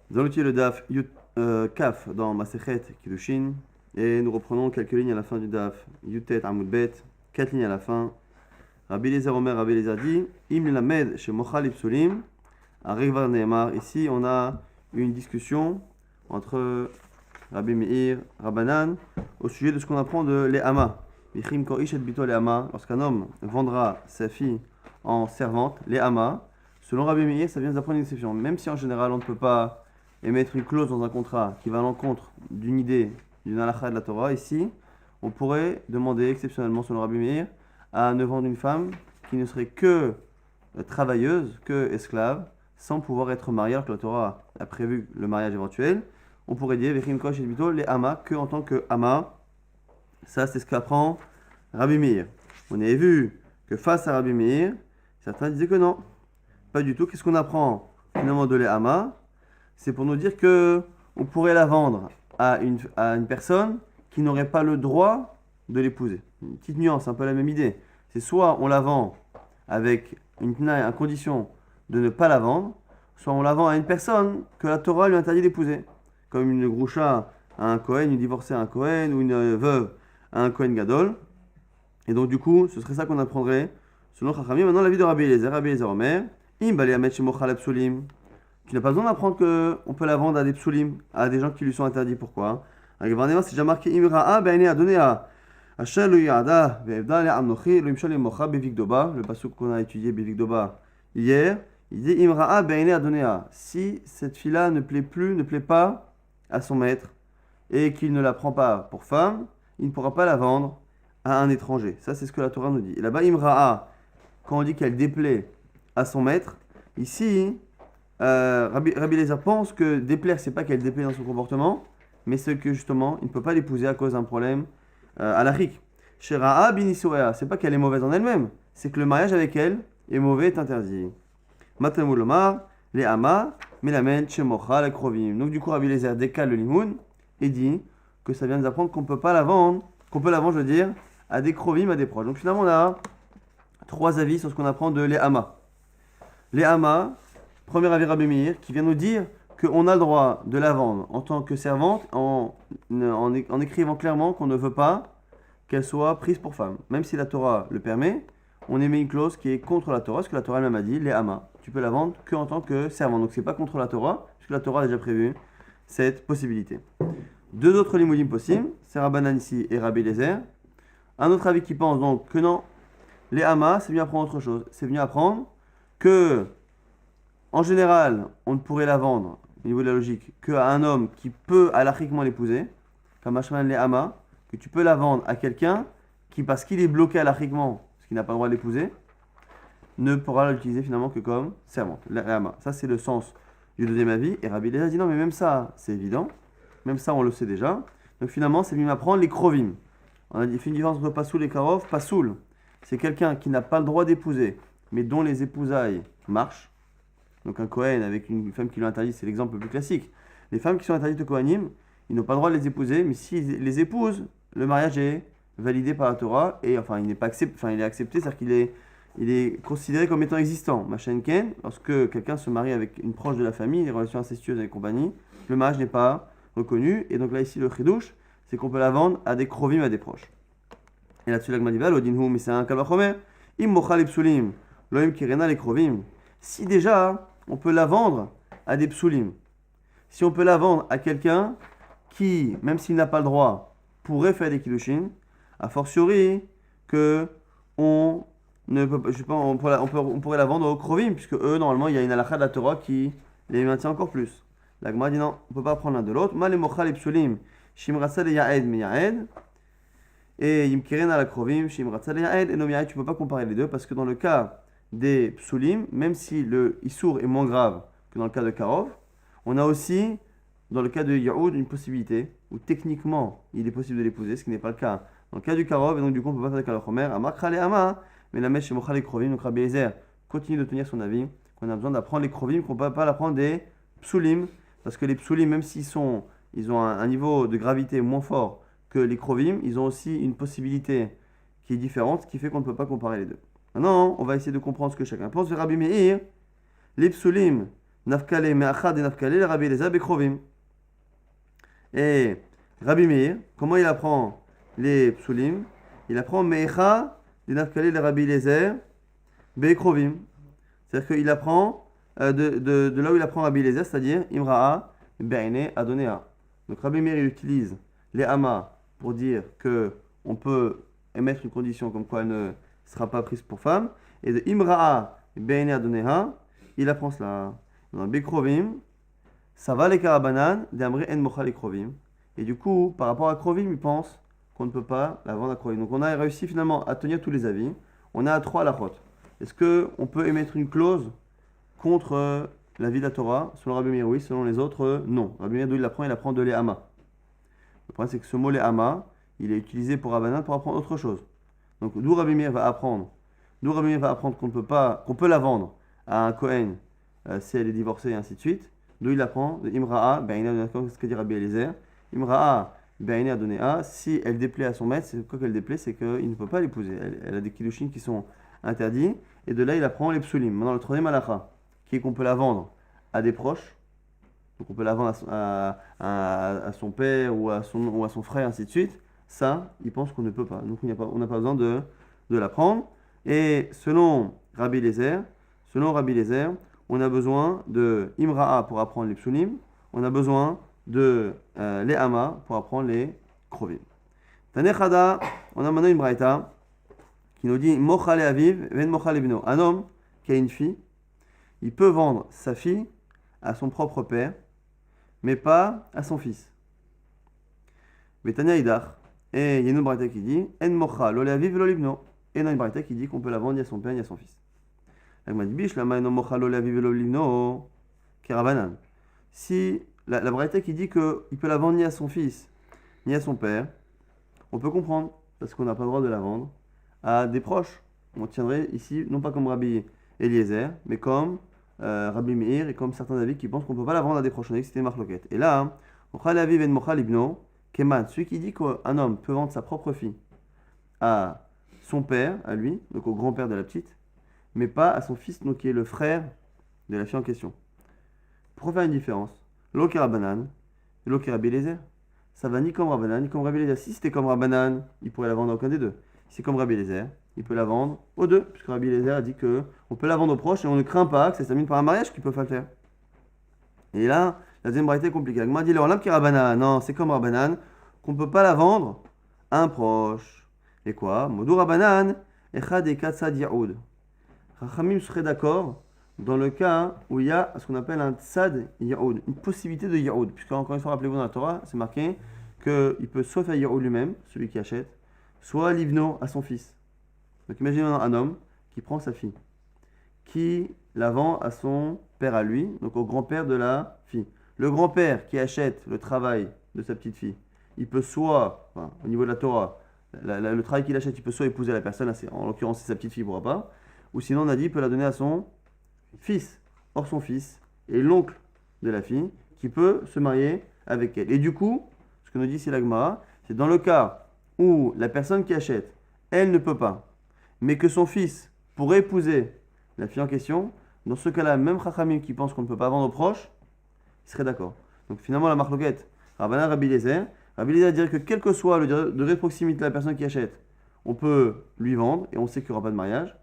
Nous allons utiliser le daf kaf dans Masechet Kiddushin et nous reprenons quelques lignes à la fin du daf Yutet Amud Bet, 4 lignes à la fin. Rabbi Eliezer Omer, Rabbi Eliezer dit Im lamed chez Mochal Ipsulim, à Regvar Nehemar. Ici, on a une discussion entre Rabbi Meir, Rabbanan, au sujet de ce qu'on apprend de Lehama. Bichim Korish et Bito Lehama, lorsqu'un homme vendra sa fille en servante, Lehama, selon Rabbi Meir, ça vient d'apprendre une exception. Même si en général, on ne peut pas émettre une clause dans un contrat qui va à l'encontre d'une idée, d'une halakha de la Torah, ici, on pourrait demander exceptionnellement, selon Rabbi Meir, à ne vendre une femme qui ne serait que travailleuse, que esclave, sans pouvoir être mariée, alors que la Torah a prévu le mariage éventuel. On pourrait dire, Vechim Kosh et Bito, les Hama, que en tant que Hama. Ça, c'est ce qu'apprend Rabbi Meir. On avait vu que face à Rabbi Meir, certains disaient que non, pas du tout. Qu'est-ce qu'on apprend finalement de les Hama? C'est pour nous dire que on pourrait la vendre à une personne qui n'aurait pas le droit de l'épouser. Une petite nuance, un peu la même idée. C'est soit on la vend avec une condition de ne pas la vendre, soit on la vend à une personne que la Torah lui interdit d'épouser. Comme une groucha à un Kohen, une divorcée à un Kohen, ou une veuve à un Kohen Gadol. Et donc du coup, ce serait ça qu'on apprendrait selon Chachamim. Maintenant, la vie de Rabbi Eliezer Omer, Im bali amet shemochal psulim. Tu n'as pas besoin d'apprendre qu'on peut la vendre à des psulim, à des gens qui lui sont interdits. Pourquoi? Avec Varneva, c'est déjà marqué Imra'a be'ene adonea. Asher lo yada ve'evda le'amnochi lo imshal mocha bevikdoba. Le pasuk qu'on a étudié bevikdoba hier, il dit Imra'a be'ene adonea. Si cette fille-là ne plaît pas à son maître et qu'il ne la prend pas pour femme, il ne pourra pas la vendre à un étranger. Ça, c'est ce que la Torah nous dit. Et là-bas, Imra'a, quand on dit qu'elle déplaît à son maître, ici, Rabbi Eliezer pense que déplaire, c'est pas qu'elle déplaît dans son comportement, mais c'est que justement, il ne peut pas l'épouser à cause d'un problème halachique. Shera'a binisouea, c'est pas qu'elle est mauvaise en elle-même, c'est que le mariage avec elle est mauvais, est interdit. Matamul Omar, les Hama, Melamen, Shemocha, la Krovim. Donc du coup, Rabbi Eliezer décale le limoun et dit que ça vient nous apprendre qu'on peut pas la vendre, qu'on peut la vendre, je veux dire, à des Krovim, à des proches. Donc finalement, on a 3 avis sur ce qu'on apprend de les Hama. Les Hama, premier avis Rabbi Meir, qui vient nous dire qu'on a le droit de la vendre en tant que servante en écrivant clairement qu'on ne veut pas qu'elle soit prise pour femme. Même si la Torah le permet, on émet une clause qui est contre la Torah, ce que la Torah elle-même a dit, les Hama. Tu peux la vendre qu'en tant que servante. Donc c'est pas contre la Torah, puisque la Torah a déjà prévu cette possibilité. 2 autres limoudim possibles, c'est Rabbanan ici et Rabbi Eliezer. Un autre avis qui pense donc que non, les Hama, c'est venu apprendre autre chose. C'est venu apprendre que en général, on ne pourrait la vendre, au niveau de la logique, qu'à un homme qui peut halachiquement l'épouser, comme Ashman les Hama, que tu peux la vendre à quelqu'un qui, parce qu'il est bloqué halachiquement, parce qu'il n'a pas le droit de l'épouser, ne pourra l'utiliser finalement que comme servante, les Hama. Ça, c'est le sens du deuxième avis. Et Rabbi Eliezer dit non, mais même ça, c'est évident. Même ça, on le sait déjà. Donc finalement, c'est venu m'apprendre les krovim. On a fait une différence entre pasoul et karov. Pasoul, c'est quelqu'un qui n'a pas le droit d'épouser, mais dont les épousailles marchent. Donc un Kohen avec une femme qui lui interdit, c'est l'exemple le plus classique. Les femmes qui sont interdites au Kohanim, ils n'ont pas le droit de les épouser, mais s'ils les épousent, le mariage est validé par la Torah et enfin il n'est pas accepté, enfin il est accepté, c'est-à-dire qu'il est considéré comme étant existant. Machenken, lorsque quelqu'un se marie avec une proche de la famille, des relations incestueuses avec compagnie, le mariage n'est pas reconnu et donc là ici le chidouche, c'est qu'on peut la vendre à des krovim, à des proches. Et là-dessus la Gemara dit Odinhu, mais c'est un kalvachomer, im mochal ipsulim, loim kirena les krovim. Si déjà on peut la vendre à des psulim, si on peut la vendre à quelqu'un qui, même s'il n'a pas le droit, pourrait faire des kiddushin, a fortiori que on ne peut, je sais pas, on pourrait la vendre aux krovim, puisque eux, normalement, il y a une halakha de la Torah qui les maintient encore plus. La Gemara dit non, on ne peut pas prendre l'un de l'autre. Ma le mochal et psulim, shimratsa le yaed me yaed, et yimkeren à la krovim, shimratsa le yaed, et non yaed, tu ne peux pas comparer les deux, parce que dans le cas des psulim, même si le issour est moins grave que dans le cas de karov, on a aussi, dans le cas de yaoud, une possibilité où techniquement il est possible de l'épouser, ce qui n'est pas le cas dans le cas du karov, et donc du coup on ne peut pas faire de kalachomer, amakra le ama, mais la mèche mocha les krovim, donc Rabbi Eliezer continue de tenir son avis, qu'on a besoin d'apprendre les krovim, qu'on ne peut pas apprendre des psulim, parce que les psulim, même s'ils ont un niveau de gravité moins fort que les krovim, ils ont aussi une possibilité qui est différente, ce qui fait qu'on ne peut pas comparer les deux. Maintenant, on va essayer de comprendre ce que chacun pense. Rabbi Meir, les psulim Nafkale me'achad et nafkale, le Rabbi Eliezer bekrovim. Et Rabbi Meir, comment il apprend les psulim? Il apprend me'echa de nafkale, le Rabbi Eliezer bekrovim. C'est-à-dire qu'il apprend de là où il apprend Rabbi Eliezer, c'est-à-dire Imra'a, Be'ene, Adonea. Donc Rabbi Meir il utilise les Hama pour dire que on peut émettre une condition comme quoi elle ne sera pas prise pour femme. Et de Imra'a, Be'ene, Adonea, il apprend cela. Dans Bekrovim, ça va les karabanan, d'Amri en mocha les krovim. Et du coup, par rapport à krovim, il pense qu'on ne peut pas la vendre à krovim. Donc on a réussi finalement à tenir tous les avis. On a 3 halachot. Est-ce qu'on peut émettre une clause contre l'avis de la Torah? Selon Rabbi Meir, oui. Selon les autres, non. Rabbi Meir, d'où il apprend de l'Ehama. Le problème, c'est que ce mot l'Ehama, il est utilisé pour Rabbanan pour apprendre autre chose. Donc, d'où Rabbi Meir va apprendre qu'on ne peut pas, qu'on peut la vendre à un Kohen si elle est divorcée et ainsi de suite. D'où il apprend de Imra'a, c'est ce que dit Rabbi Eliezer. Imra'a, Be'ene Adonea, si elle déplaît à son maître, c'est quoi qu'elle déplaît? C'est qu'il ne peut pas l'épouser. Elle a des kiddushin qui sont interdits. Et de là, il apprend les psulim. Maintenant, le troisième halakha, qui est qu'on peut la vendre à des proches. Donc, on peut la vendre à son père ou à son frère, ainsi de suite. Ça, il pense qu'on ne peut pas. Donc, on n'a pas besoin de la prendre. Et selon Rabbi Eliezer, on a besoin de Imra'a pour apprendre les psulim. On a besoin de les Hama pour apprendre les krovim. Tanechada, on a maintenant une braïta qui nous dit Mochale aviv, ven mochale ibno. Un homme qui a une fille, il peut vendre sa fille à son propre père, mais pas à son fils. Betania idach. Et il y a une braïta qui dit En mocha lo aviv lo libno. Et il y a une braïta qui dit qu'on peut la vendre ni à son père ni à son fils. Si la braïta qui dit qu'il peut la vendre ni à son fils ni à son père, on peut comprendre, parce qu'on n'a pas le droit de la vendre à des proches. On tiendrait ici, non pas comme Rabbi Eliezer, mais comme Rabbi Meir et comme certains avis qui pensent qu'on ne peut pas la vendre à des proches. On a dit que c'était une marloquette. Et là, celui qui dit qu'un homme peut vendre sa propre fille à son père, à lui, donc au grand-père de la petite, mais pas à son fils, donc qui est le frère de la fille en question. Pour faire une différence, l'Oki Rabbanan et l'Oki Rabbi Eliezer, ça va ni comme Rabbanan ni comme Rabbi Eliezer. Si c'était comme Rabbanan, il pourrait la vendre à aucun des deux. Si c'est comme Rabbi Eliezer, il peut la vendre aux deux, puisque Rabbi Eliezer a dit qu'on peut la vendre aux proches et on ne craint pas que ça se termine par un mariage qu'ils peuvent pas le faire. Et là, la deuxième braïta est compliquée. Agma dit l'Olam qui Rabbanan, non, c'est comme Rabbanan, qu'on ne peut pas la vendre à un proche. Et quoi? Modou Rabbanan, Echad et Katsad Yaoud. Rachamim serait d'accord dans le cas où il y a ce qu'on appelle un Tsad Yaoud, une possibilité de Yaoud. Puisque, encore une fois, rappelez-vous dans la Torah, c'est marqué qu'il peut soit faire Yaoud lui-même, celui qui achète, soit Livno à son fils. Donc imaginez maintenant un homme qui prend sa fille, qui la vend à son père à lui, donc au grand-père de la fille. Le grand-père qui achète le travail de sa petite fille, il peut soit, au niveau de la Torah, le travail qu'il achète, il peut soit épouser la personne, en l'occurrence c'est sa petite fille, il ne pourra pas, ou sinon on a dit il peut la donner à son fils. Or son fils est l'oncle de la fille qui peut se marier avec elle. Et du coup, ce que nous dit ici la Gemara, c'est dans le cas où la personne qui achète, elle ne peut pas, mais que son fils pourrait épouser la fille en question, dans ce cas-là, même Chachamim qui pense qu'on ne peut pas vendre aux proches, il serait d'accord. Donc finalement la marloquette, Rabbanan Rabbi Eliezer dirait que quel que soit le degré de proximité de la personne qui achète, on peut lui vendre et on sait qu'il n'y aura pas de mariage.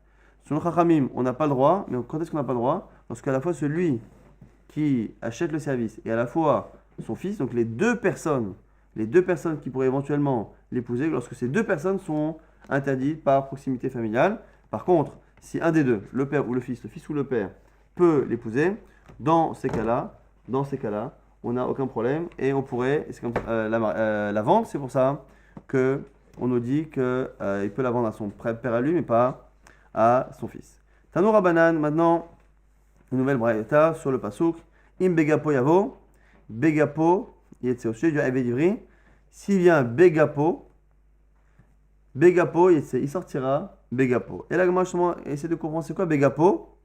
Selon Chachamim, on n'a pas le droit, mais quand est-ce qu'on n'a pas le droit? Lorsqu'à la fois celui qui achète le service et à la fois son fils, donc les deux personnes qui pourraient éventuellement l'épouser, lorsque ces deux personnes sont interdites par proximité familiale. Par contre, si un des deux, le père ou le fils ou le père, peut l'épouser, dans ces cas-là, on n'a aucun problème et on pourrait, c'est comme la vendre, c'est pour ça que on nous dit qu'il peut la vendre à son père à lui, mais pas à son fils. Tano Rabbanan, maintenant, une nouvelle braïta sur le pasuk. Im begapo yavo, begapo, yetse au sujet du Haïvé d'Ivry. S'il vient begapo, yetse, il sortira begapo. Et la Gemara justement essaie de comprendre c'est quoi begapo.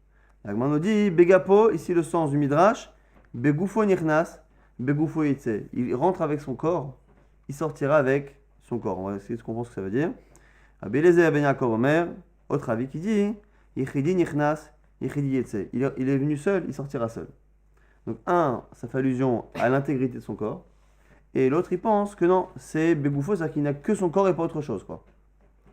La Gemara nous dit begapo, ici le sens du midrash, begufo nichnas, begufo yetse. Il rentre avec son corps, il sortira avec son corps. On va essayer de comprendre ce que ça veut dire. Rabbi Eliezer ben Yaakov Omer, autre avis qui dit Yichidi nichnas, yichidi yetse. Il est venu seul, il sortira seul. Donc un, ça fait allusion à l'intégrité de son corps. Et l'autre, il pense que non, c'est Begoufo, c'est-à-dire qu'il n'a que son corps et pas autre chose, quoi.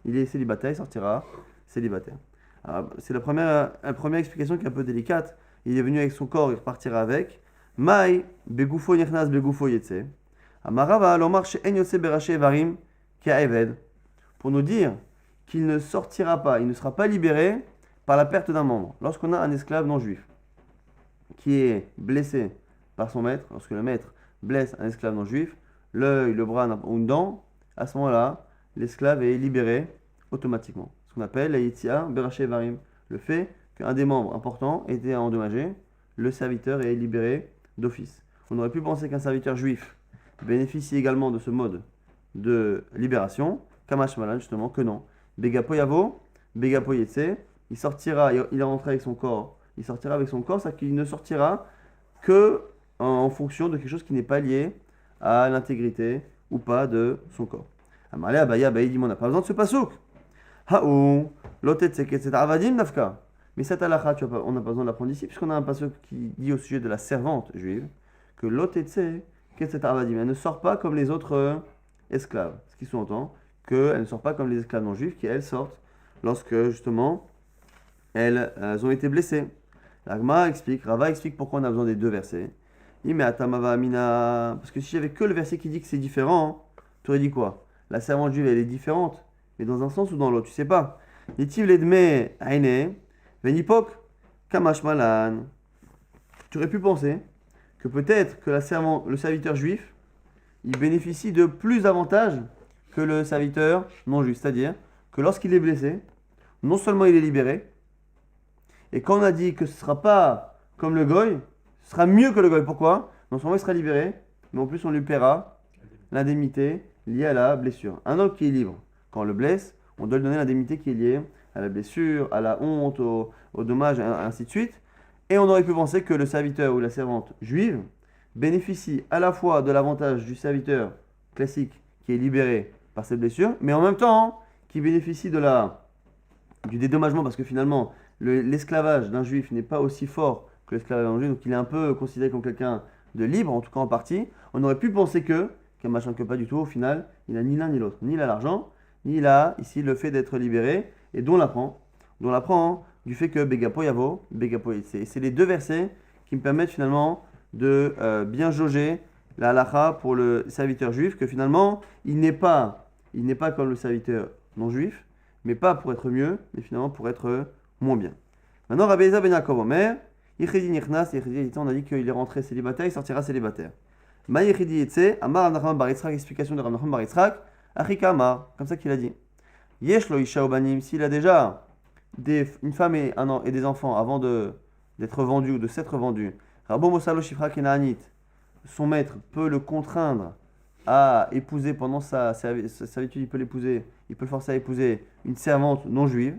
Il est célibataire, il sortira célibataire. Alors, c'est la première explication qui est un peu délicate. Il est venu avec son corps, il repartira avec. Mai, Begoufo nirnas, Begoufo yetse. Amarava, lomar she en yotse beraché varim, ki eved. Pour nous dire qu'il ne sortira pas, il ne sera pas libéré par la perte d'un membre. Lorsqu'on a un esclave non juif qui est blessé par son maître, lorsque le maître blesse un esclave non juif, l'œil, le bras ou une dent, à ce moment-là, l'esclave est libéré automatiquement. Ce qu'on appelle la yitzia beraché varim. Le fait qu'un des membres importants était endommagé, le serviteur est libéré d'office. On aurait pu penser qu'un serviteur juif bénéficie également de ce mode de libération, Kamash Malan, justement, que non. Begapo Yavo, Begapo Yetse, il sortira, il est rentré avec son corps, il sortira avec son corps, c'est-à-dire qu'il ne sortira que en fonction de quelque chose qui n'est pas lié à l'intégrité ou pas de son corps. Amalé Abaya, Abaye dit, on n'a pas besoin de ce pasouk. Haou, l'otetsek, etc. Avadim nafka. Mais cette halakha, on n'a pas besoin de l'apprendre ici, puisqu'on a un pasouk qui dit au sujet de la servante juive que l'otetsek, etc. Avadim, elle ne sort pas comme les autres esclaves. Ce qui sous-entend qu'elles ne sortent pas comme les esclaves non juifs, qui elles sortent lorsque justement elles ont été blessées. L'Agma explique, Rava explique pourquoi on a besoin des deux versets. Il met Atamava Amina. Parce que si j'avais que le verset qui dit que c'est différent, tu aurais dit quoi? La servante juive elle est différente, mais dans un sens ou dans l'autre, tu sais pas. Nitiv ledme aine, venipok kamash malan. Tu aurais pu penser que peut-être que le serviteur juif, il bénéficie de plus d'avantages que le serviteur non juif. C'est-à-dire que lorsqu'il est blessé, non seulement il est libéré, et quand on a dit que ce ne sera pas comme le goy, ce sera mieux que le goy. Pourquoi? Non seulement il sera libéré, mais en plus on lui paiera l'indemnité liée à la blessure. Un homme qui est libre, quand on le blesse, on doit lui donner l'indemnité qui est liée à la blessure, à la honte, au dommage, et ainsi de suite. Et on aurait pu penser que le serviteur ou la servante juive bénéficie à la fois de l'avantage du serviteur classique qui est libéré par cette blessure, mais en même temps qui bénéficie du dédommagement parce que finalement l'esclavage d'un juif n'est pas aussi fort que l'esclavage d'un juif, donc il est un peu considéré comme quelqu'un de libre, en tout cas en partie. On aurait pu penser qu'un machin que pas du tout, au final, il n'a ni l'un ni l'autre, ni il a l'argent, ni il a ici le fait d'être libéré, et dont on l'apprend du fait que Begapo Yavo, Begapo Yitse. Et c'est les deux versets qui me permettent finalement de bien jauger la halakha pour le serviteur juif, que finalement, il n'est pas comme le serviteur non juif, mais pas pour être mieux, mais finalement pour être moins bien. Maintenant, Rabbi Eliezer ben Yaakov Omer, Yichidi Nichnas, on a dit qu'il est rentré célibataire, il sortira célibataire. Ma Yichidi Yitse, Amar Rav Nachman bar Yitzhak, explication de Rav Nachman bar Yitzhak, Achika Amar, comme ça qu'il a dit. Yesh lo Isha Obanim, s'il a déjà une femme et des enfants avant d'être vendu ou de s'être vendu, Rabo Mosalo Shifra Kenaanit, son maître peut le contraindre à épouser pendant sa servitude, il peut le forcer à épouser une servante non juive.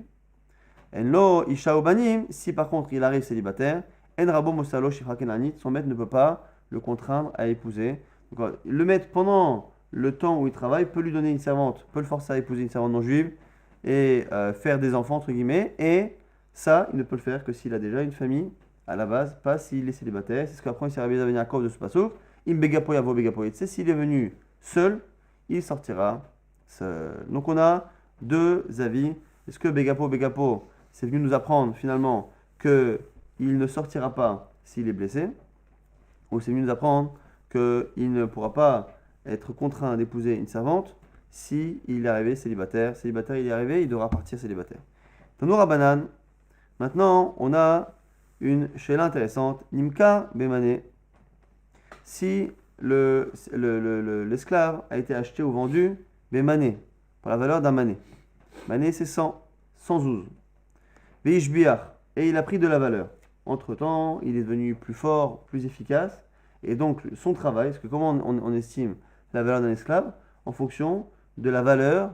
Enlo Isha Obanim, si par contre il arrive célibataire, En Rabo Mosalo Shifra Kenaanit, son maître ne peut pas le contraindre à épouser. Donc, le maître, pendant le temps où il travaille, peut lui donner une servante, peut le forcer à épouser une servante non juive et faire des enfants, entre guillemets. Et ça, il ne peut le faire que s'il a déjà une famille à la base, pas s'il est célibataire. C'est ce qu'apprend ici Rabbi Eliezer ben Yaakov de ce passouk. Im begapo yavo begapo yetse. S'il est venu seul, il sortira seul. Donc on a deux avis. Est-ce que begapo, c'est venu nous apprendre finalement qu'il ne sortira pas s'il est blessé, ou c'est venu nous apprendre qu'il ne pourra pas être contraint d'épouser une servante si il est arrivé célibataire. Célibataire, il est arrivé, il devra partir célibataire. Tanoura Banan. Maintenant, on a une shela intéressante. Nimka Bemane. Si l'esclave a été acheté ou vendu Bemane, pour la valeur d'un mané. Mané, c'est 100 zouz. Veishbiach. Et il a pris de la valeur. Entre-temps, il est devenu plus fort, plus efficace. Et donc, son travail, parce que comment on estime la valeur d'un esclave? En fonction de la valeur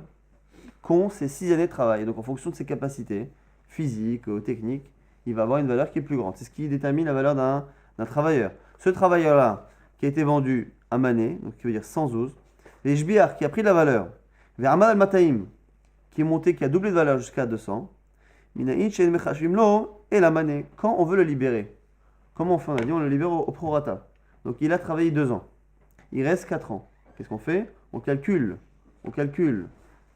qu'ont ses 6 années de travail. Et donc, en fonction de ses capacités physiques, techniques, il va avoir une valeur qui est plus grande. C'est ce qui détermine la valeur d'un travailleur. Ce travailleur-là, qui a été vendu à mané, donc qui veut dire 100 zouz, et Shbiar, qui a pris de la valeur, vers Amad al-Mataim, qui est monté, qui a doublé de valeur jusqu'à 200, Minaïn Shen Mechashvim Lo, et la mané, quand on veut le libérer, Comment on fait? On a dit on le libère au prorata. Donc il a travaillé 2 ans. Il reste 4 ans. Qu'est-ce qu'on fait? On calcule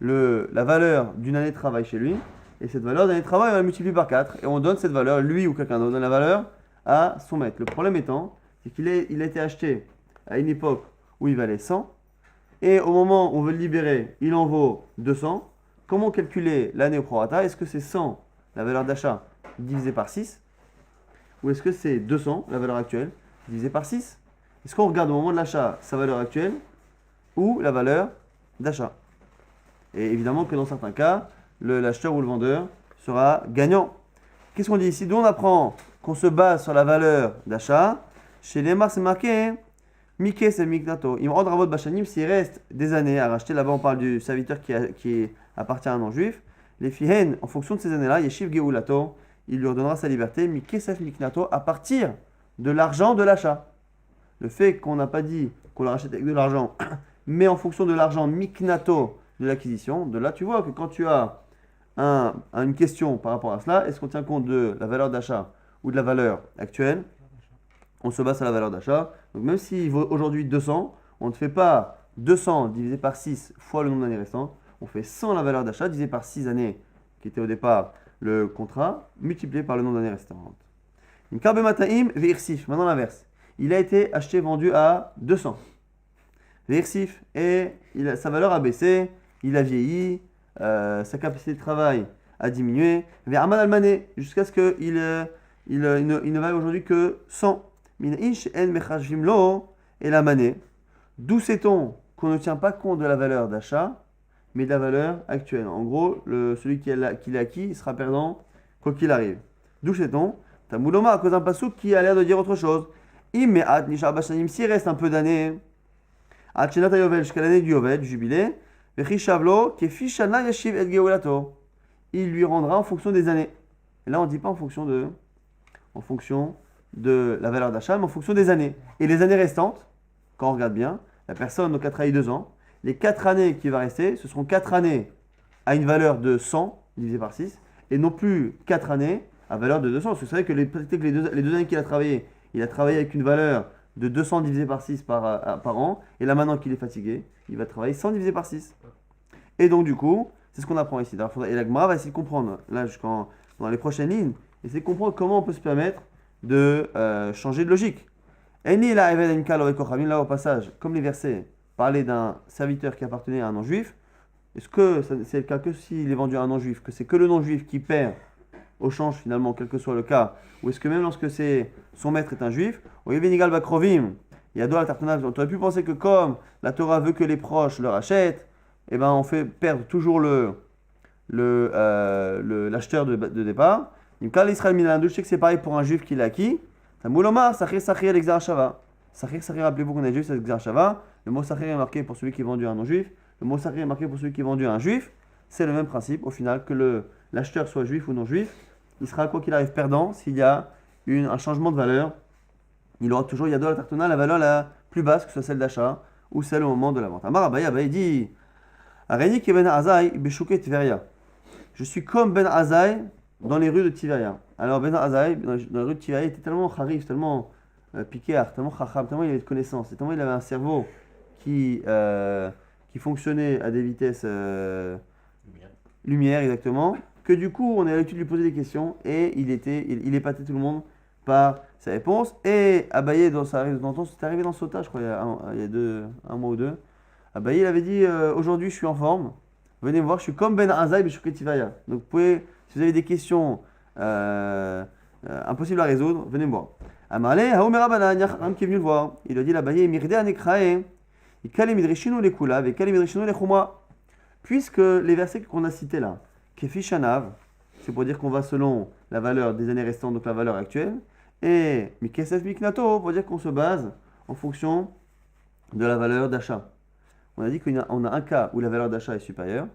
la valeur d'une année de travail chez lui. Et cette valeur d'année de travail, on la multiplie par 4. Et on donne cette valeur, lui ou quelqu'un d'autre donne la valeur à son maître. Le problème étant, c'est qu'il a été acheté à une époque où il valait 100. Et au moment où on veut le libérer, il en vaut 200. Comment calculer l'année au prorata? Est-ce que c'est 100, la valeur d'achat, divisé par 6? Ou est-ce que c'est 200, la valeur actuelle, divisé par 6? Est-ce qu'on regarde au moment de l'achat sa valeur actuelle ou la valeur d'achat? Et évidemment que dans certains cas, l'acheteur ou le vendeur sera gagnant. Qu'est-ce qu'on dit ici? D'où on apprend qu'on se base sur la valeur d'achat. Chez les marques, c'est marqué Miké, c'est Miknato. Il me rend Ravot Bachanim s'il reste des années à racheter. Là-bas, on parle du serviteur qui appartient à un non-juif. Les fihen, en fonction de ces années-là, Yeshiv Geulato, il lui redonnera sa liberté. Miké, c'est Miknato, à partir de l'argent de l'achat. Le fait qu'on n'a pas dit qu'on le rachète avec de l'argent, mais en fonction de l'argent Miknato de l'acquisition, de là, tu vois que quand tu as une question par rapport à cela, est-ce qu'on tient compte de la valeur d'achat ou de la valeur actuelle? On se base sur la valeur d'achat. Donc même s'il vaut aujourd'hui 200, on ne fait pas 200 divisé par 6 fois le nombre d'années restantes. On fait 100 la valeur d'achat divisé par 6 années, qui était au départ le contrat, multiplié par le nombre d'années restantes. Une karbe mataim veirsif. Maintenant l'inverse. Il a été acheté, vendu à 200. Veirsif. Et sa valeur a baissé, il a vieilli, sa capacité de travail a diminué. Vers Amal Almané, jusqu'à ce qu'il ne vaille aujourd'hui que 100. Et la manée. D'où sait-on qu'on ne tient pas compte de la valeur d'achat, mais de la valeur actuelle? En gros, celui qui l'a acquis, il sera perdant quoi qu'il arrive. D'où sait-on? Tamouloma, à cause d'un pasouk qui a l'air de dire autre chose. S'il reste un peu d'années, jusqu'à l'année du Yovel, du jubilé, il lui rendra en fonction des années. Et là, on ne dit pas en fonction de la valeur d'achat, mais en fonction des années. Et les années restantes, quand on regarde bien, la personne donc, a travaillé 2 ans. Les 4 années qui vont rester, ce seront 4 années à une valeur de 100 divisé par 6, et non plus 4 années à valeur de 200. Parce que vous savez que les deux années qu'il a travaillé, il a travaillé avec une valeur de 200 divisé par 6 par an, et là maintenant qu'il est fatigué, il va travailler 100 divisé par 6. Et donc du coup, c'est ce qu'on apprend ici. Et la Gemara va essayer de comprendre, là dans les prochaines lignes, essayer de comprendre comment on peut se permettre de changer de logique. Là au passage, comme les versets parlaient d'un serviteur qui appartenait à un non-juif, est-ce que c'est le cas que s'il est vendu à un non-juif, que c'est que le non-juif qui perd au change finalement, quel que soit le cas, ou est-ce que même lorsque son maître est un juif, il y a on aurait pu penser que comme la Torah veut que les proches le rachètent, eh ben on fait perdre toujours l'acheteur de départ. Je sais que c'est pareil pour un juif qui l'a acquis. Rappelez-vous qu'on a déjà vu cette Xarshava. Le mot Sachir est marqué pour celui qui est vendu à un non-juif. Le mot Sachir est marqué pour celui qui est vendu à un juif. C'est le même principe au final que l'acheteur soit juif ou non-juif. Il sera quoi qu'il arrive perdant s'il y a un changement de valeur. Il aura toujours Yado la Tartona, la valeur la plus basse, que ce soit celle d'achat ou celle au moment de la vente. Amar Abaye dit Areni ki ben Azaï beshuke Tiveria. Je suis comme Ben Azaï dans les rues de Tiveria. Alors Ben Azaï, dans les rues de Tiveria, il était tellement kharif, tellement piqué, tellement chacham, tellement il avait de connaissances, tellement il avait un cerveau qui fonctionnait à des vitesses lumière exactement, que du coup on a l'habitude de lui poser des questions et il épatait tout le monde par sa réponse. Et Abaye, c'est arrivé dans Sota, je crois, il y a un mois ou deux. Abaye, il avait dit aujourd'hui je suis en forme, venez me voir, je suis comme Ben Azaï Beshuke Tiveria. Donc si vous avez des questions impossibles à résoudre, venez me voir. Amarle, Haomer Banan, Yacham qui est venu le voir. Il a dit l'Abaye, Mirde Anekrae, Ikale Midrishinu le Kula, Ikale Midrishinu le Chuma. Puisque les versets qu'on a cités là, Kefi Shanav, c'est pour dire qu'on va selon la valeur des années restantes, donc la valeur actuelle, et Mikesef Miknato, pour dire qu'on se base en fonction de la valeur d'achat. On a dit qu'on a un cas où la valeur d'achat est supérieure,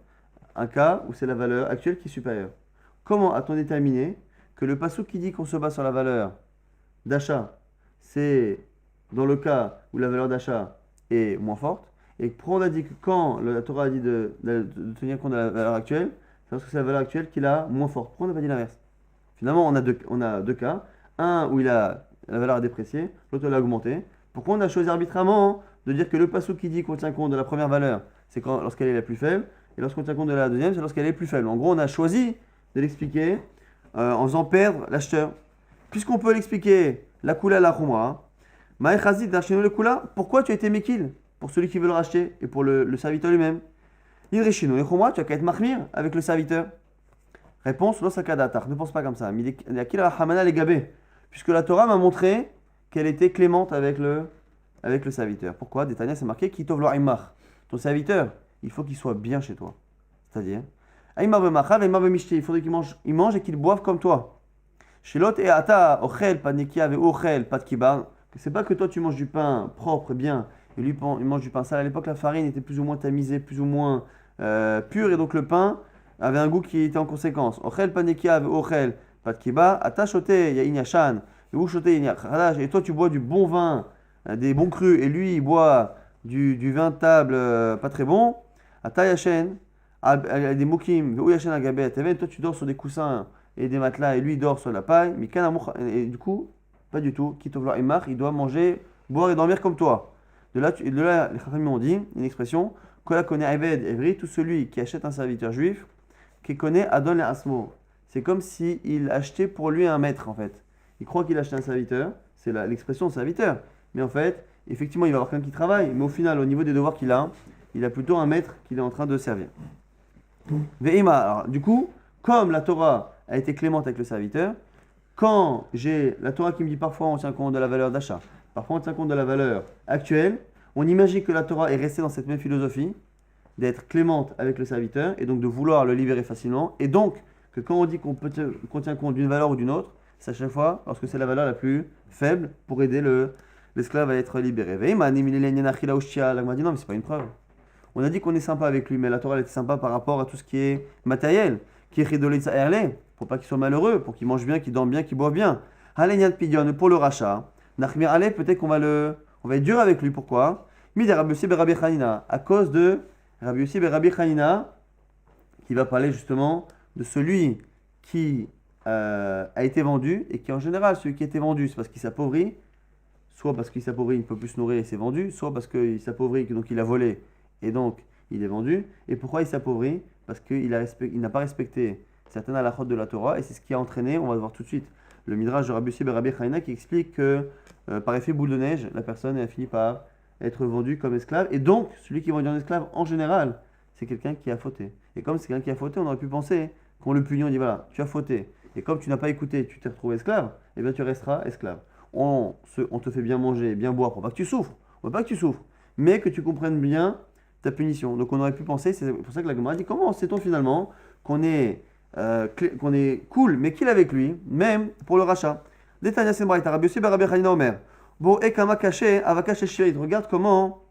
un cas où c'est la valeur actuelle qui est supérieure. Comment a-t-on déterminé que le passouk qui dit qu'on se base sur la valeur d'achat, c'est dans le cas où la valeur d'achat est moins forte, et pourquoi on a dit que quand la Torah a dit de tenir compte de la valeur actuelle, c'est parce que c'est la valeur actuelle qui est la moins forte. Pourquoi on n'a pas dit l'inverse? Finalement, on a deux cas. Un où il a la valeur a déprécié, l'autre l'a augmenté. Pourquoi on a choisi arbitrairement de dire que le passouk qui dit qu'on tient compte de la première valeur, c'est lorsqu'elle est la plus faible, et lorsqu'on tient compte de la deuxième, c'est lorsqu'elle est plus faible. En gros, on a choisi de l'expliquer en faisant perdre l'acheteur. Puisqu'on peut l'expliquer la kula la khumra, ma'echazit d'archino le kula, pourquoi tu as été mekil pour celui qui veut le racheter et pour le serviteur lui-même? Irishino le khumra, tu as qu'à être mahmir avec le serviteur. Réponse, lo sakadatar, ne pense pas comme ça. Puisque la Torah m'a montré qu'elle était clémente avec le serviteur. Pourquoi? Détania, c'est marqué Kitov lo aimach. Ton serviteur, il faut qu'il soit bien chez toi. C'est-à-dire, aimach b'machav, aimach b'mishti. Il faudrait qu'il mange et qu'il boive comme toi. Shilot et ata ochel pad nekia ve ochel pad kibar. C'est pas que toi tu manges du pain propre, bien, et lui il mange du pain sale. À l'époque, la farine était plus ou moins tamisée, plus ou moins pure, et donc le pain avait un goût qui était en conséquence. Ochel pad nekia ve ochel pad kibar. Ata shote yain yashan. Et toi, tu bois du bon vin, des bons crus, et lui, il boit du vin de table pas très bon. Ata yashen, des mokim, ve yashen agabet. Toi, tu dors sur des coussins et des matelas, et lui, il dort sur la paille. Et du coup, pas du tout. Kitovla imach, il doit manger, boire et dormir comme toi. De là, les Chachamim ont dit une expression Kola connaît Eved Evri, tout celui qui achète un serviteur juif, qui connaît Adon et Asmo. C'est comme s'il achetait pour lui un maître, en fait. Il croit qu'il achète un serviteur, c'est l'expression serviteur. Mais en fait, effectivement, il va avoir quelqu'un qui travaille, mais au final, au niveau des devoirs qu'il a, il a plutôt un maître qu'il est en train de servir. Ve'ima, alors du coup, comme la Torah a été clémente avec le serviteur, quand j'ai la Torah qui me dit parfois on tient compte de la valeur d'achat, parfois on tient compte de la valeur actuelle, on imagine que la Torah est restée dans cette même philosophie, d'être clémente avec le serviteur, et donc de vouloir le libérer facilement, et donc que quand on dit qu'on tient compte d'une valeur ou d'une autre, c'est à chaque fois lorsque c'est la valeur la plus faible pour aider l'esclave à être libéré. La dit non, mais c'est pas une preuve. On a dit qu'on est sympa avec lui, mais la Torah elle était sympa par rapport à tout ce qui est matériel, qui est ridolitza erle, pour pas qu'il soit malheureux, pour qu'il mange bien, qu'il dorme bien, qu'il boive bien. Pour le rachat, Nachmir Ale, peut-être qu'on va être dur avec lui. Pourquoi? Rabbi Yossi ben Rabbi Chanina, à cause de Rabbi Yossi ben Rabbi Chanina, qui va parler justement de celui qui a été vendu, et qui en général, celui qui a été vendu, c'est parce qu'il s'appauvrit, soit parce qu'il s'appauvrit, il ne peut plus se nourrir et s'est vendu, soit parce qu'il s'appauvrit, donc il a volé, et donc il est vendu. Et pourquoi il s'appauvrit? Parce qu'il n'a pas respecté certaines halakhot de la Torah, et c'est ce qui a entraîné, on va le voir tout de suite, le midrash de Rabbi Yossi ben Rabbi Chanina qui explique que par effet boule de neige, la personne a fini par être vendue comme esclave, et donc celui qui est vendu en esclave, en général, c'est quelqu'un qui a fauté. Et comme c'est quelqu'un qui a fauté, on aurait pu penser qu'on le punit, on dit voilà, tu as fauté, et comme tu n'as pas écouté, tu t'es retrouvé esclave, et bien tu resteras esclave. On te fait bien manger, bien boire pour pas que tu souffres, on veut pas que tu souffres, mais que tu comprennes bien ta punition. Donc on aurait pu penser, c'est pour ça que la Gemara dit comment sait-on finalement qu'on est cool, mais qu'il est avec lui, même pour le rachat. Détania Sembraïta, Rabbi Yossi ben Rabbi Chanina Omer. Bon, Ekama Kaché, Avakaché Shirit. Regarde comment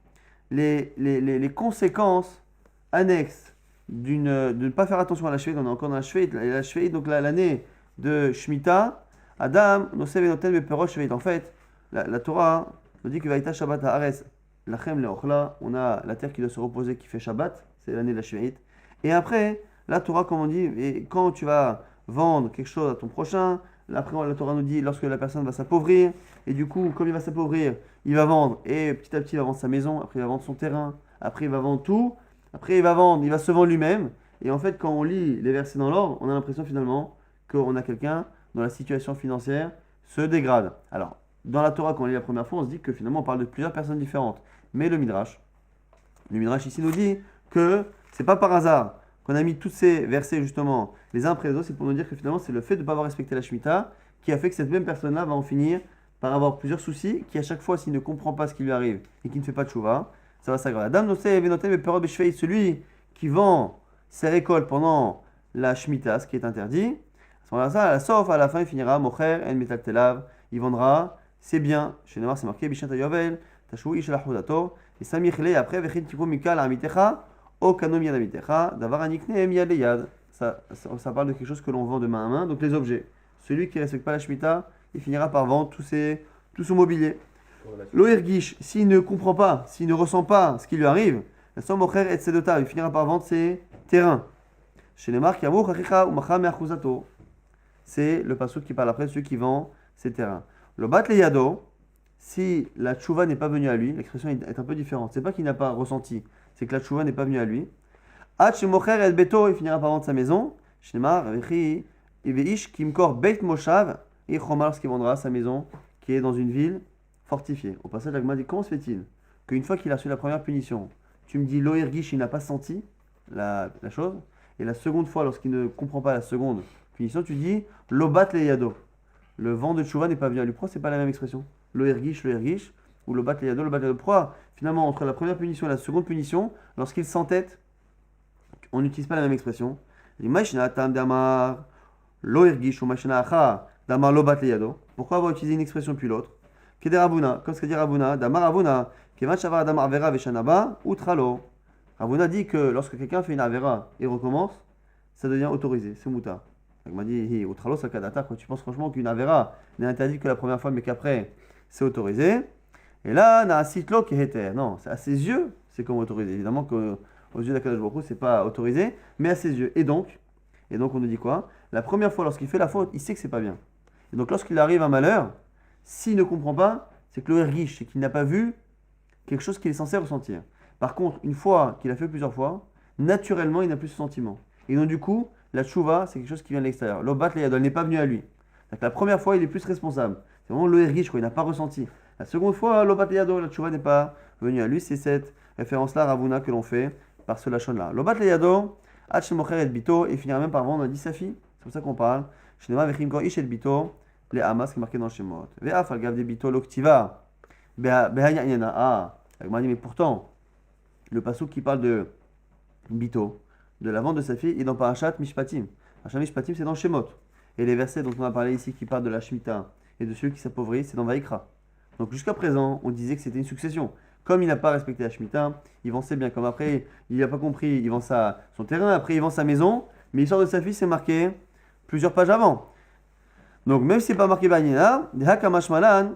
les conséquences annexes de ne pas faire attention à la Shveit. On est encore dans la Shveit, donc l'année de Shemitah, Adam, Nosev et Noten Beperot Shveit. En fait, la Torah nous dit que Vaïta Shabbat Haaretz, Lachem Leochla, on a la terre qui doit se reposer, qui fait Shabbat, c'est l'année de la Shveit. Et après, la Torah, comme on dit, et quand tu vas vendre quelque chose à ton prochain, après la Torah nous dit lorsque la personne va s'appauvrir, et du coup, comme il va s'appauvrir, il va vendre, et petit à petit, il va vendre sa maison, après il va vendre son terrain, après il va vendre tout, après il va se vendre lui-même. Et en fait, quand on lit les versets dans l'ordre, on a l'impression finalement qu'on a quelqu'un dont la situation financière se dégrade. Alors, dans la Torah, quand on lit la première fois, on se dit que finalement on parle de plusieurs personnes différentes. Mais le Midrash ici nous dit que c'est pas par hasard qu'on a mis tous ces versets justement les uns après les autres, c'est pour nous dire que finalement c'est le fait de ne pas avoir respecté la Shemitah qui a fait que cette même personne-là va en finir par avoir plusieurs soucis, qui à chaque fois s'il ne comprend pas ce qui lui arrive et qui ne fait pas de chouva, ça va s'aggraver. Adam nosé venotem beperot beshveit, celui qui vend ses récoltes pendant la Shemitah, ce qui est interdit, à ce moment-là, sauf à la fin il finira mocher en metal telav, il vendra ses biens. Chez Neymar c'est marqué bishat yovel tashu ish lahudato et samichle après vechin tikum mikal amitecha o kanom yadamitecha davar anikneem yad yad. Ça parle de quelque chose que l'on vend de main à main, donc les objets. Celui qui ne respecte pas la Shemitah, il finira par vendre tout son mobilier. L'Oirgish, s'il ne comprend pas, s'il ne ressent pas ce qui lui arrive, il finira par vendre ses terrains. Chez les marques, c'est le passouk qui parle après de celui qui vend ses terrains. Le bat le yado, si la tchouva n'est pas venue à lui, l'expression est un peu différente. C'est pas qu'il n'a pas ressenti, c'est que la tchouva n'est pas venue à lui. Ad shemocher el beto, il finira par vendre sa maison. Shnemar, vechi, iveish, kimkor beit moshav, et chomar, lorsqu'il vendra sa maison, qui est dans une ville fortifiée. Au passage, l'Agma dit, comment se fait-il qu'une fois qu'il a reçu la première punition, tu me dis l'oergish, il n'a pas senti la chose, et la seconde fois, lorsqu'il ne comprend pas la seconde punition, tu dis lobat le yado. Le vent de tchouva n'est pas venu à lui. Pourquoi c'est pas la même expression? L'oergish, ou lobat le yado, lobat le yado. Pourquoi finalement, entre la première punition et la seconde punition, lorsqu'il s'entête, on n'utilise pas la même expression. Pourquoi avoir utilisé une expression puis l'autre? Comme ce que dit Ravuna, Damar Ravuna, Ravuna dit que lorsque quelqu'un fait une avera et recommence, ça devient autorisé, c'est mouta. Il m'a dit, utralo sakadata, quand tu penses franchement qu'une avera n'est interdite que la première fois, mais qu'après c'est autorisé. Et là, naasitlo keheter. Non, c'est à ses yeux, c'est comme autorisé. Évidemment que aux yeux d'Akadosh Baruch Hu, c'est pas autorisé, mais à ses yeux. Et donc, on nous dit quoi? La première fois, lorsqu'il fait la faute, il sait que c'est pas bien. Et donc, lorsqu'il arrive un malheur, s'il ne comprend pas, c'est que le ergish, c'est qu'il n'a pas vu quelque chose qu'il est censé ressentir. Par contre, une fois qu'il a fait plusieurs fois, naturellement, il n'a plus ce sentiment. Et donc, du coup, la tchouva, c'est quelque chose qui vient de l'extérieur. L'obat l'yadol n'est pas venu à lui. Donc, la première fois, il est plus responsable. C'est vraiment le ergish, quoi, il n'a pas ressenti. La seconde fois, l'obat l'yadol, la tchouva n'est pas venue à lui. C'est cette référence-là, Ravuna, que l'on fait par ce lachon-là. L'obat l'yado, ad shemocher et bito, et finira même par vendre, on a dit sa fille. C'est pour ça qu'on parle. Shnema vechim ko ish et bito, les amas, qui est marqué dans Shemot. Ve'af al gav de bito l'oktiva. Behanyana. Ah, mais pourtant, le passouk qui parle de bito, de la vente de sa fille, est dans Parashat Mishpatim. Parashat Mishpatim, c'est dans Shemot. Et les versets dont on a parlé ici, qui parlent de la Shemitah et de celui qui s'appauvrit, c'est dans Vaikra. Donc jusqu'à présent, on disait que c'était une succession. Comme il n'a pas respecté la Shemitah, il vend ses biens. Comme après, il n'a pas compris, il vend son terrain, après il vend sa maison, mais l'histoire de sa fille, c'est marqué plusieurs pages avant. Donc même si ce n'est pas marqué Banyena, Dehakamash Malan,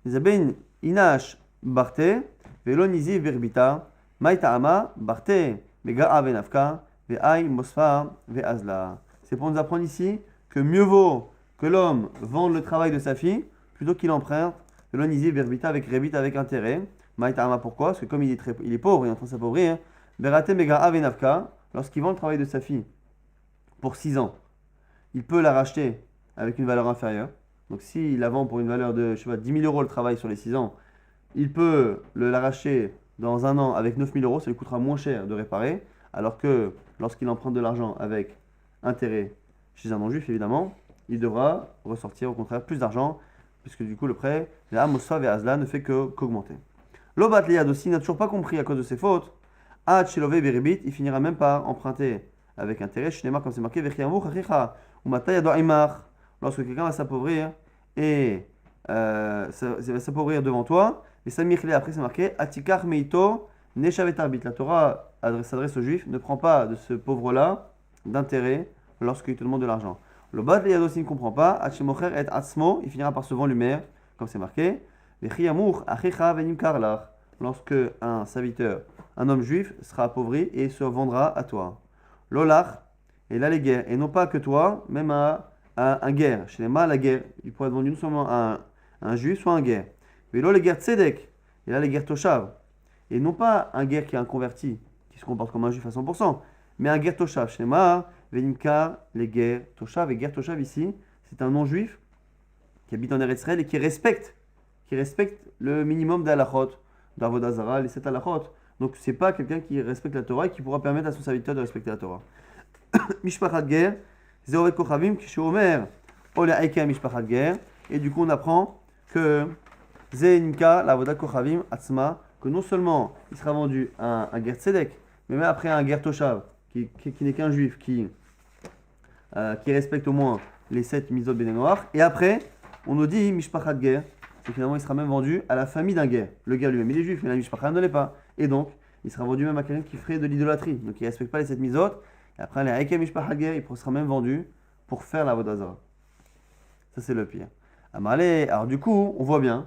Zaben Inash Barte, Velonizi Verbita, Maïtaama Barte, Mega'a Venafka, Ve'ai Mosfa, Ve'azla. C'est pour nous apprendre ici que mieux vaut que l'homme vende le travail de sa fille plutôt qu'il emprunte Velonizi Verbita avec Revita avec intérêt. Maïtaama, pourquoi? Parce que comme il est pauvre, il est en train de s'appauvrir, Berate Mega'a Venafka, lorsqu'il vend le travail de sa fille pour 6 ans, il peut la racheter avec une valeur inférieure. Donc s'il la vend pour une valeur de, 10 000 euros le travail sur les 6 ans, il peut la racheter dans un an avec 9 000 euros, ça lui coûtera moins cher de réparer, alors que lorsqu'il emprunte de l'argent avec intérêt chez un non-juif, évidemment, il devra ressortir au contraire plus d'argent, puisque du coup le prêt, la Mosfa et Azla ne fait qu'augmenter. L'Obat Liad aussi n'a toujours pas compris à cause de ses fautes. Ad Shelové Beribit, il finira même par emprunter avec intérêt. Shneimar, comme c'est marqué, Vechiamur Chachicha, ou Matayado Aimar, lorsque quelqu'un va s'appauvrir et va s'appauvrir devant toi, et Samirle, après c'est marqué, Atikar Meito Neshavet Arbit. La Torah s'adresse aux juifs, ne prend pas de ce pauvre-là d'intérêt lorsqu'il te demande de l'argent. Le Bat Liad aussi ne comprend pas, Hachimocher et Atzmo, il finira par se vendre lui-même, comme c'est marqué. Lorsque un serviteur, un homme juif, sera appauvri et se vendra à toi. L'olach, et là les guerres, et non pas que toi, même à un guerre. Chez les mâles, la guerre, il pourrait être vendu non seulement à un juif, soit un guerre. Mais là les guerres tzedek, et là les guerres toshav, et non pas un guerre qui est un converti, qui se comporte comme un juif à 100%, mais un guerre toshav. Chez les mâles, venimkar, les guerres toshav, et guerre toshav ici, c'est un non-juif qui habite en Eretz Israël et qui respecte le minimum d'halachot, d'Avodazara, les 7 halachot. Donc c'est pas quelqu'un qui respecte la Torah et qui pourra permettre à son serviteur de respecter la Torah. Mishpachat ger, Zeovet Kochavim, Kishomer, Ola Eika Mishpachat ger, et du coup on apprend que Zeinka, la Voda Kochavim, Atzma, que non seulement il sera vendu à un ger tzedek, mais même après un ger toshav, qui n'est qu'un juif, qui respecte au moins les 7 misot bénénoir, et après on nous dit Mishpachat ger, c'est finalement il sera même vendu à la famille d'un guerre. Le guerre lui-même il est juif, mais la Mishpachat ne l'est pas. Et donc, il sera vendu même à quelqu'un qui ferait de l'idolâtrie, donc il ne respecte pas les 7 misot. Et après, les Haïka Mishpachat ger, il sera même vendu pour faire la Vodazara. Ça c'est le pire. Alors du coup, on voit bien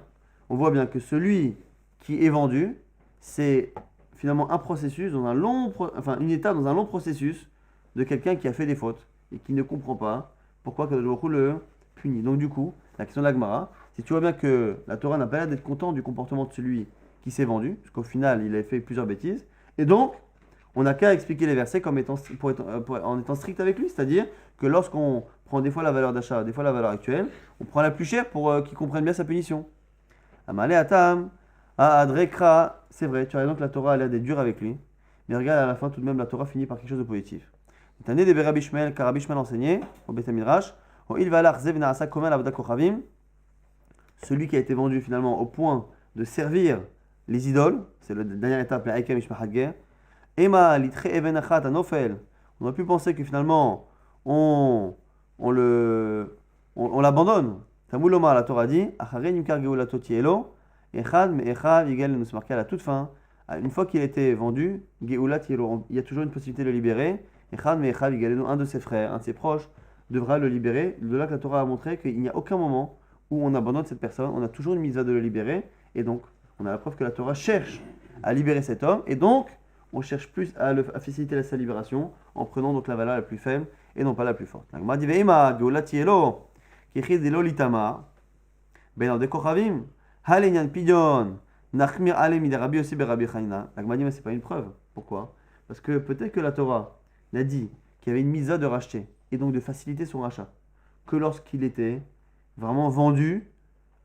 que celui qui est vendu, c'est finalement un processus, une étape dans un long processus de quelqu'un qui a fait des fautes et qui ne comprend pas pourquoi Kadosh Baruch Hu le punit. Donc du coup, la question de la Gemara, Si tu vois bien que la Torah n'a pas l'air d'être content du comportement de celui qui s'est vendu, parce qu'au final, il a fait plusieurs bêtises, et donc, on n'a qu'à expliquer les versets comme étant, en étant strict avec lui, c'est-à-dire que lorsqu'on prend des fois la valeur d'achat, des fois la valeur actuelle, on prend la plus chère pour qu'il comprenne bien sa punition. Amale Atam, Adrekra, c'est vrai, tu as raison que la Torah a l'air d'être dure avec lui, mais regarde à la fin tout de même la Torah finit par quelque chose de positif. Tane de Rabbi Shmuel, car Rabbi Shmuel enseignait au Beth Midrash, il va là, celui qui a été vendu finalement au point de servir les idoles, c'est la dernière étape, la Aikem Mishpachat Ger. Ema litre even achat anofel. On aurait pu penser que finalement on l'abandonne. Tamoul Omar, la Torah dit, Achare nimkar geulato tielo, echad me echad yigel nous marqué à la toute fin. Une fois qu'il était vendu, geulat tielo, il y a toujours une possibilité de le libérer. Echad me echad yigel, un de ses frères, un de ses proches, devra le libérer. De là que la Torah a montré qu'il n'y a aucun moment où on abandonne cette personne, on a toujours une mise à de le libérer, et donc on a la preuve que la Torah cherche à libérer cet homme, et donc on cherche plus à faciliter sa libération en prenant donc la valeur la plus faible et non pas la plus forte. C'est pas une preuve. Pourquoi? Parce que peut-être que la Torah n'a dit qu'il y avait une misa de racheter et donc de faciliter son rachat que lorsqu'il était vraiment vendu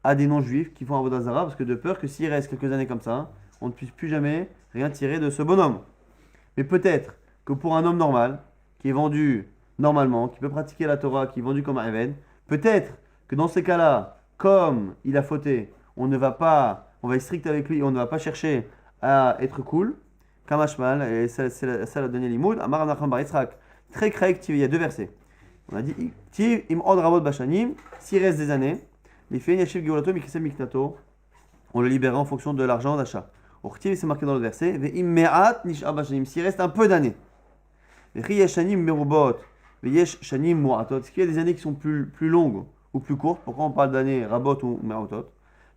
à des non-juifs qui font Avodah Zarah, parce que de peur que s'il reste quelques années comme ça, on ne puisse plus jamais rien tirer de ce bonhomme. Mais peut-être que pour un homme normal, qui est vendu normalement, qui peut pratiquer la Torah, qui est vendu comme un Eved, peut-être que dans ces cas-là, comme il a fauté, on va être strict avec lui, on ne va pas chercher à être cool, Kamashmal, et ça la dernière limoud, Amar Nachman bar Yitzhak, très craig, il y a deux versets. On a dit, Tiv im od rabot bashanim, s'il reste des années, les faits yashiv geulato mikisem miknato, on le libérera en fonction de l'argent d'achat. Ortiv, c'est marqué dans le verset, ve'im me'at nish'a bashanim, s'il reste un peu d'années. Ve'chi yashanim merubot, ve'yesh shanim mu'atot, est-ce qu'il y a des années qui sont plus longues ou plus courtes? Pourquoi on parle d'années rabot ou me'atot?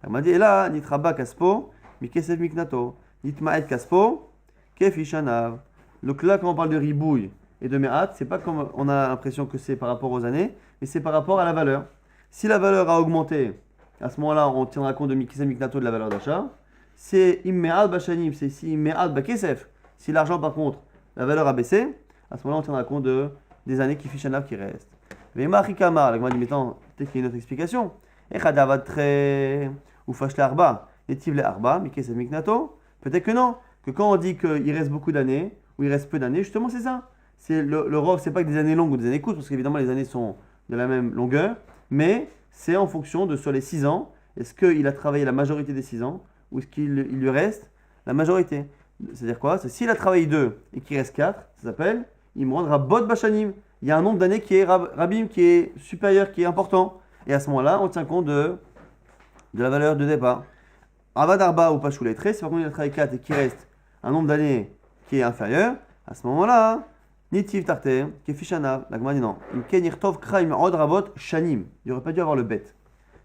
On m'a dit, et là, nitraba kaspo, mikesem miknato, nitma'et kaspo, kefi shanav. Donc là, quand on parle de ribouille et de me'at, c'est pas comme on a l'impression que c'est par rapport aux années, mais c'est par rapport à la valeur. Si la valeur a augmenté, à ce moment-là, on tiendra compte de mikesem miknato de la valeur d'achat. C'est imme'ad bashanim, c'est si imme'ad bakesef. Si l'argent, par contre, la valeur a baissé, à ce moment-là, on tiendra compte des années qui fichent un qui restent. Mais Machikamar, la dit, mettons, peut-être qu'il y a une autre explication. Echadavat tre ou fash l'arba, netiv le arba, mikesef miknato. Peut-être que non, que quand on dit qu'il reste beaucoup d'années, ou il reste peu d'années, justement, c'est ça. C'est le rov, c'est pas que des années longues ou des années courtes, parce qu'évidemment, les années sont de la même longueur, mais c'est en fonction de sur les 6 ans, est-ce qu'il a travaillé la majorité des 6 ans, ou est-ce qu'il lui reste la majorité? C'est-à-dire quoi? C'est s'il a travaillé 2 et qu'il reste 4, ça s'appelle Imran Rabot Bashanim. Il y a un nombre d'années qui est Rabim, qui est supérieur, qui est important. Et à ce moment-là, on tient compte de la valeur de départ. Avad Arba ou Pachou lettré, c'est par contre il a travaillé 4 et qu'il reste un nombre d'années qui est inférieur. À ce moment-là, Nitiv Tarter, qui est Fishanav, la Gemara dit non. Imkenirtov Kraim Od Rabot Shanim. Il n'aurait pas dû avoir le bête.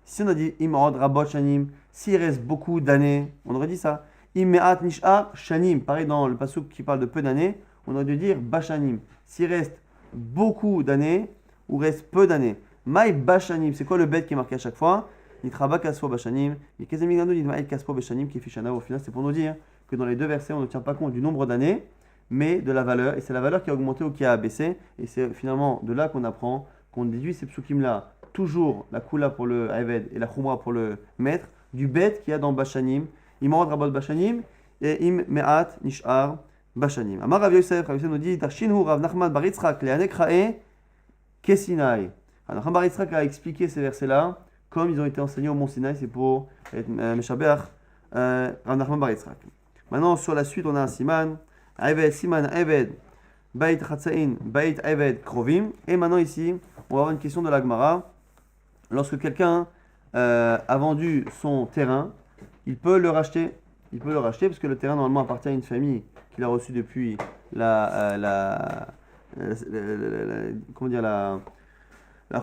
Si on a dit Imrod Rabot Shanim, s'il reste beaucoup d'années, on aurait dit ça. Imme'at Nish'a Shanim, pareil dans le pasuk qui parle de peu d'années, on aurait dû dire Bashanim. S'il reste beaucoup d'années ou reste peu d'années. Maï Bashanim, c'est quoi le bête qui est marqué à chaque fois? Nitraba Kaspo Bashanim, et Kezemigando dit Maï Kaspo Bashanim qui est Fishana. Au final, c'est pour nous dire que dans les deux versets, on ne tient pas compte du nombre d'années, mais de la valeur. Et c'est la valeur qui a augmenté ou qui a baissé. Et c'est finalement de là qu'on apprend, qu'on déduit ces psukim-là. Toujours la kula pour le Eved et la khumra pour le maître, du bet qu'il y a dans Bashanim, Imrod Rabot Bashanim et Im Me'at Nish'ar Bashanim. Amar Rav Yosef nous dit Tarshinhu Rav Nachman bar Yitzchak le'anek ra'e kesinai. Rav Nachman bar Yitzchak a expliqué ces versets-là comme ils ont été enseignés au Mont Sinaï, c'est pour Meshabeach Rav Nachman bar Yitzchak. Maintenant, sur la suite, on a un siman, Eved, siman Eved, Bait Chatzain, Bait Eved Krovim. Et maintenant, ici, on va avoir une question de la Gemara. Lorsque quelqu'un a vendu son terrain, il peut le racheter. Il peut le racheter parce que le terrain normalement appartient à une famille qu'il a reçue depuis la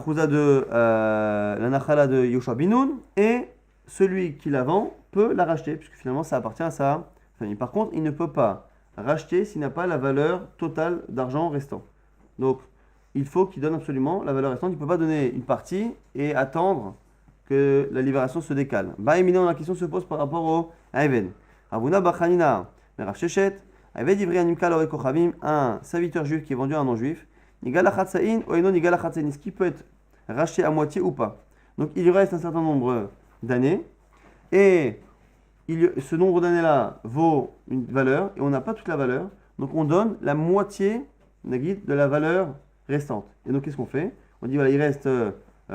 chouza de la nachala de Yoshua Binoun, et celui qui la vend peut la racheter puisque finalement ça appartient à sa famille. Par contre, il ne peut pas racheter s'il n'a pas la valeur totale d'argent restant. Donc il faut qu'il donne absolument la valeur restante. Il ne peut pas donner une partie et attendre que la libération se décale. Bah, évidemment, la question se pose par rapport au Aven. Avuna Bachanina, Merav Shechet, Aved Ivri Animkal Ore Kochavim, un serviteur juif qui est vendu à un non-juif, Nigal Achatsain, Oenon Nigal Achatsain, ce qui peut être racheté à moitié ou pas. Donc il lui reste un certain nombre d'années, et ce nombre d'années-là vaut une valeur, et on n'a pas toute la valeur, donc on donne la moitié de la valeur restante. Et donc qu'est-ce qu'on fait? On dit voilà, il reste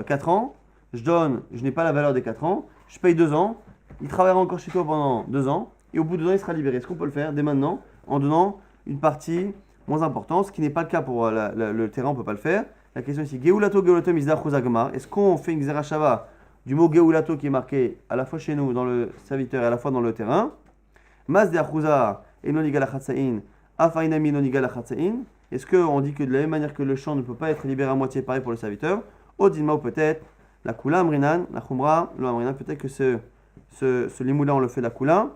4 ans, je n'ai pas la valeur des 4 ans, je paye 2 ans, il travaillera encore chez toi pendant 2 ans, et au bout de 2 ans, il sera libéré. Est-ce qu'on peut le faire dès maintenant en donnant une partie moins importante, ce qui n'est pas le cas pour le terrain, on ne peut pas le faire. La question ici, Geulato Mizdar Chuzagmar, est-ce qu'on fait une Xerashava du mot Geulato qui est marqué à la fois chez nous, dans le serviteur, et à la fois dans le terrain? Mas de Achuza et non Nigal Achatsain, Afainami non Nigal Achatsain. Est-ce qu'on dit que de la même manière que le champ ne peut pas être libéré à moitié, pareil pour le serviteur? Odinma ou peut-être la Kula Amrinan, la Khumra, le Amrinan, peut-être que ce limoula on le fait la Kula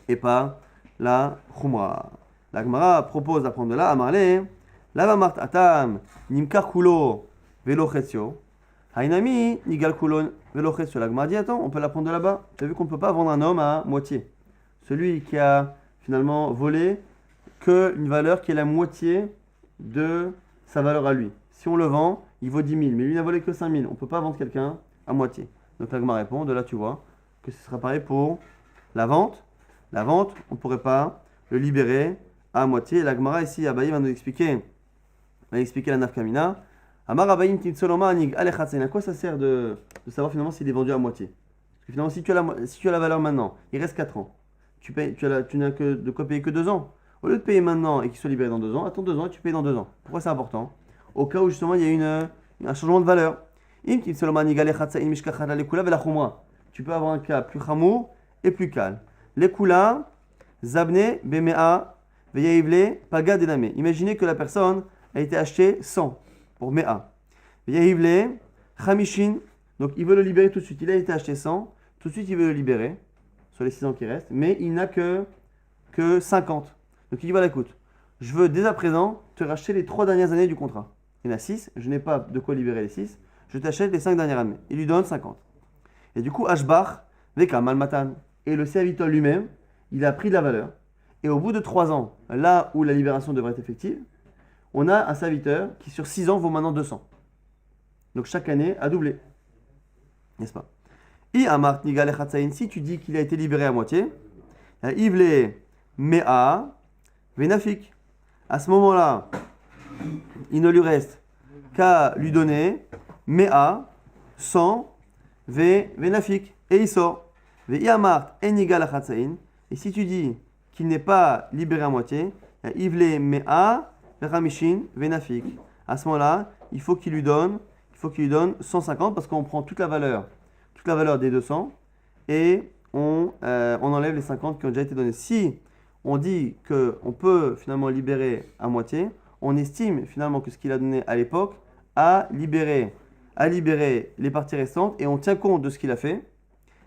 et pas la Khumra. La Gemara propose d'apprendre de là, Amarle, Lava Mart Atam, Nimkar Kulo, Velo Chetsio, Hainami, Nigal Kulo, Velo Chetsio. La Gemara dit, attends, on peut l'apprendre de là-bas. Tu as vu qu'on ne peut pas vendre un homme à moitié. Celui qui a finalement volé qu'une valeur qui est la moitié de sa valeur à lui. Si on le vend, il vaut 10 000, mais lui n'a volé que 5 000. On ne peut pas vendre quelqu'un à moitié. Donc la Gemara répond, de là tu vois que ce sera pareil pour la vente. La vente, on ne pourrait pas le libérer à moitié. La Gemara ici, Abaye va nous expliquer la nafkamina. Amar Abayim Tinsoloma Anig Alechatsen. À quoi ça sert de savoir finalement s'il est vendu à moitié? Parce que finalement, si tu as la valeur maintenant, il reste 4 ans. Tu n'as que de quoi payer que 2 ans. Au lieu de payer maintenant et qu'il soit libéré dans 2 ans, attends 2 ans et tu payes dans 2 ans. Pourquoi c'est important? Au cas où justement il y a un changement de valeur. Tu peux avoir un cas plus chamour et plus calme. Les kula, zabne, bemea, veyaivle, paga dename. Imaginez que la personne a été achetée 100 pour mea. Veyaivle, chamishin, donc il veut le libérer tout de suite. Il a été acheté 100, tout de suite il veut le libérer sur les 6 ans qui restent, mais il n'a que 50. Donc il dit voilà, écoute, je veux dès à présent te racheter les 3 dernières années du contrat. Il y en a 6, je n'ai pas de quoi libérer les 6, je t'achète les 5 dernières années. Il lui donne 50. Et du coup, Ashbach, Veka, Malmatan, et le serviteur lui-même, il a pris de la valeur. Et au bout de 3 ans, là où la libération devrait être effective, on a un serviteur qui sur 6 ans vaut maintenant 200. Donc chaque année a doublé. N'est-ce pas? Si tu dis qu'il a été libéré à moitié, Ivle Mea Venafik. À ce moment-là, il ne lui reste qu'à lui donner Mea 100 Venafik. Et il sort. Ve'yamart Enigal Achatsain. Et si tu dis qu'il n'est pas libéré à moitié, Ivle Mea Veramishin Venafik. À ce moment-là, il faut qu'il lui donne 150 parce qu'on prend toute la valeur des 200 et on enlève les 50 qui ont déjà été donnés. Si on dit qu'on peut finalement libérer à moitié, on estime finalement que ce qu'il a donné à l'époque a libéré les parties restantes et on tient compte de ce qu'il a fait.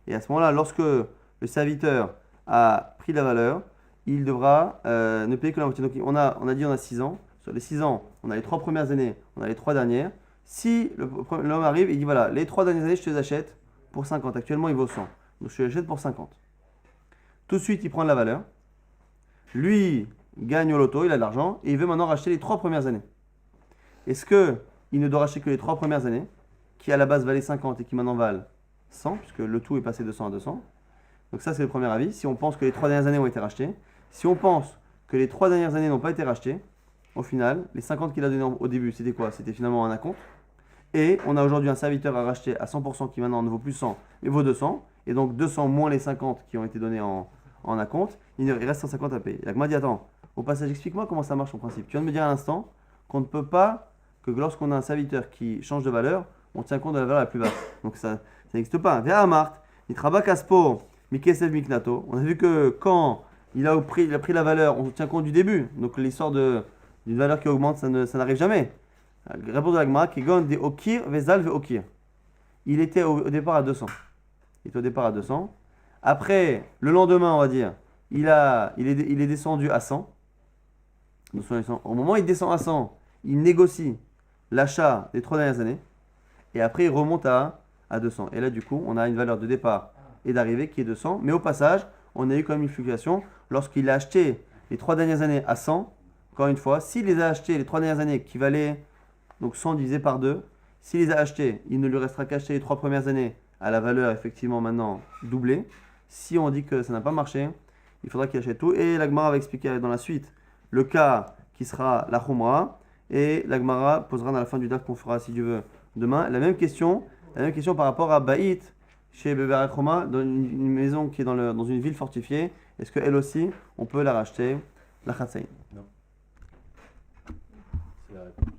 Et à ce moment-là, lorsque le serviteur a pris la valeur, il devra ne payer que la moitié. Donc on a dit on a 6 ans. Sur les 6 ans, on a les 3 premières années, on a les 3 dernières. Si l'homme arrive, il dit voilà, les 3 dernières années, je te les achète pour 50. Actuellement, il vaut 100. Donc je te les achète pour 50. Tout de suite, il prend de la valeur. Lui gagne au loto, il a de l'argent et il veut maintenant racheter les 3 premières années. Est-ce qu'il ne doit racheter que les 3 premières années, qui à la base valaient 50 et qui maintenant valent 100, puisque le tout est passé de 100 à 200. Donc ça, c'est le premier avis. Si on pense que les 3 dernières années ont été rachetées, si on pense que les 3 dernières années n'ont pas été rachetées, au final, les 50 qu'il a donné au début, c'était quoi? C'était finalement un acompte. Et on a aujourd'hui un serviteur à racheter à 100% qui maintenant ne vaut plus 100, mais vaut 200. Et donc 200 moins les 50 qui ont été donnés en acompte, il reste 150 à payer. La Gemara dit attends, au passage, explique-moi comment ça marche en principe. Tu viens de me dire à l'instant qu'on ne peut pas, que lorsqu'on a un serviteur qui change de valeur, on tient compte de la valeur la plus basse. Donc ça n'existe pas. Via Amart, Nitraba Kaspo, Mikesev Miknato. On a vu que quand il a pris la valeur, on tient compte du début. Donc l'histoire d'une valeur qui augmente, ça n'arrive jamais. Réponse de la Gemara, Kegon de Okir, Vezal ve Okir. Il était au départ à 200. Il était au départ à 200. Après, le lendemain, on va dire, il est descendu à 100. Au moment où il descend à 100, il négocie l'achat des 3 dernières années. Et après, il remonte à à 200. Et là, du coup, on a une valeur de départ et d'arrivée qui est 200. Mais au passage, on a eu quand même une fluctuation lorsqu'il a acheté les 3 dernières années à 100. Encore une fois, s'il les a achetés les 3 dernières années qui valaient donc 100 divisé par 2, s'il les a achetés, il ne lui restera qu'à acheter les 3 premières années à la valeur effectivement maintenant doublée. Si on dit que ça n'a pas marché, il faudra qu'il achète tout. Et la Gemara va expliquer dans la suite le cas qui sera la Khumra. Et la Gemara posera dans la fin du DAF qu'on fera si Dieu veut demain la même question par rapport à Baït chez Beber Khoma, dans une maison qui est dans une ville fortifiée. Est-ce qu'elle aussi, on peut la racheter, la Khatsaïn? Non. C'est la réponse.